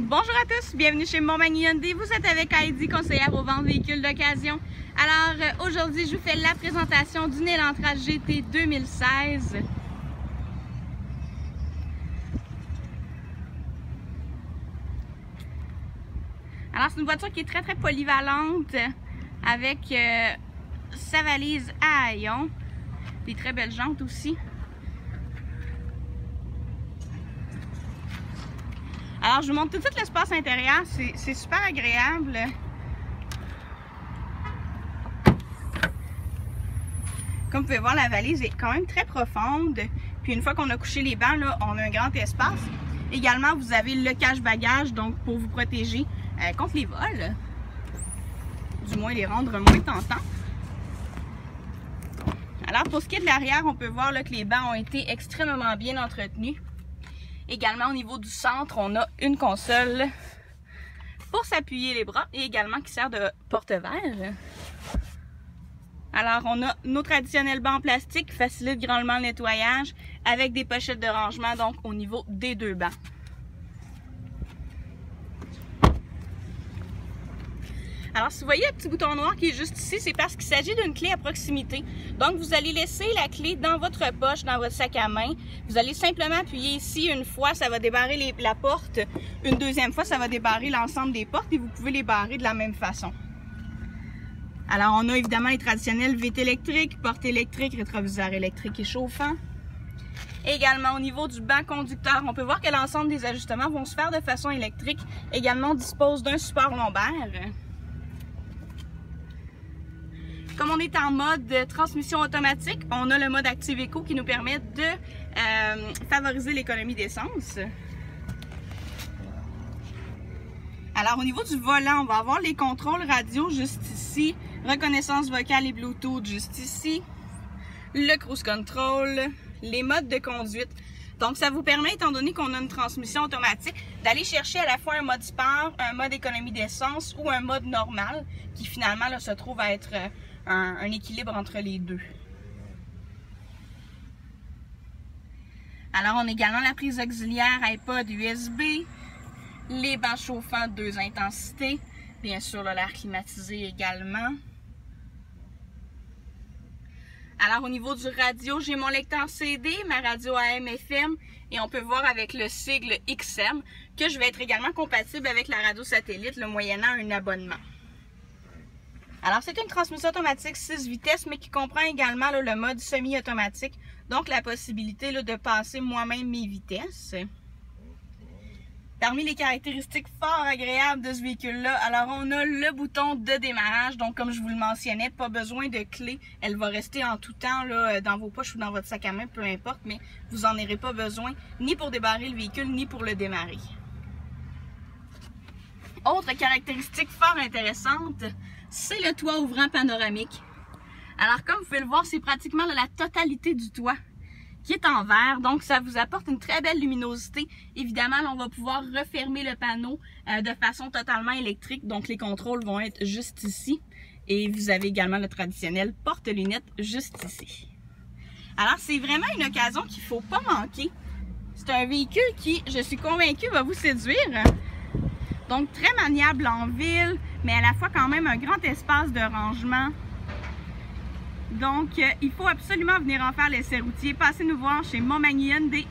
Bonjour à tous, bienvenue chez Montmagny Hyundai. Vous êtes avec Heidi, conseillère aux ventes véhicules d'occasion. Alors aujourd'hui, je vous fais la présentation d'une Elantra GT 2016. Alors c'est une voiture qui est très polyvalente avec sa valise à haillons, des très belles jantes aussi. Alors, je vous montre tout de suite l'espace intérieur, c'est super agréable. Comme vous pouvez voir, la valise est quand même très profonde. Puis une fois qu'on a couché les bancs, là, on a un grand espace. Également, vous avez le cache-bagages, donc pour vous protéger contre les vols. Du moins, les rendre moins tentants. Alors, pour ce qui est de l'arrière, on peut voir là, que les bancs ont été extrêmement bien entretenus. Également, au niveau du centre, on a une console pour s'appuyer les bras et également qui sert de porte-verre. Alors, on a nos traditionnels bancs en plastique qui facilitent grandement le nettoyage avec des pochettes de rangement, donc au niveau des deux bancs. Alors, si vous voyez le petit bouton noir qui est juste ici, c'est parce qu'il s'agit d'une clé à proximité. Donc, vous allez laisser la clé dans votre poche, dans votre sac à main. Vous allez simplement appuyer ici une fois, ça va débarrer la porte. Une deuxième fois, ça va débarrer l'ensemble des portes et vous pouvez les barrer de la même façon. Alors, on a évidemment les traditionnels vitres électriques, portes électriques, rétroviseurs électriques et chauffants. Également, au niveau du banc conducteur, on peut voir que l'ensemble des ajustements vont se faire de façon électrique. Également, on dispose d'un support lombaire. Comme on est en mode transmission automatique, on a le mode Active Eco qui nous permet de favoriser l'économie d'essence. Alors au niveau du volant, on va avoir les contrôles radio juste ici, reconnaissance vocale et Bluetooth juste ici, le cruise control, les modes de conduite. Donc ça vous permet, étant donné qu'on a une transmission automatique, d'aller chercher à la fois un mode sport, un mode économie d'essence ou un mode normal qui finalement là, se trouve à être un équilibre entre les deux. Alors, on a également la prise auxiliaire iPod USB, les bancs chauffants de 2 intensités, bien sûr l'air climatisé également. Alors, au niveau du radio, j'ai mon lecteur CD, ma radio AM/FM et on peut voir avec le sigle XM que je vais être également compatible avec la radio satellite, le moyennant un abonnement. Alors, c'est une transmission automatique 6 vitesses, mais qui comprend également là, le mode semi-automatique, donc la possibilité là, de passer moi-même mes vitesses. Parmi les caractéristiques fort agréables de ce véhicule-là, alors on a le bouton de démarrage, donc comme je vous le mentionnais, pas besoin de clé, elle va rester en tout temps là, dans vos poches ou dans votre sac à main, peu importe, mais vous n'en aurez pas besoin ni pour débarrer le véhicule, ni pour le démarrer. Autre caractéristique fort intéressante, c'est le toit ouvrant panoramique. Alors comme vous pouvez le voir, c'est pratiquement la totalité du toit qui est en verre, donc ça vous apporte une très belle luminosité. Évidemment, là, on va pouvoir refermer le panneau de façon totalement électrique, donc les contrôles vont être juste ici. Et vous avez également le traditionnel porte-lunettes juste ici. Alors c'est vraiment une occasion qu'il ne faut pas manquer. C'est un véhicule qui, je suis convaincue, va vous séduire. Donc très maniable en ville, mais à la fois quand même un grand espace de rangement. Donc il faut absolument venir en faire l'essai routier. Passez nous voir chez Montmagny Hyundai.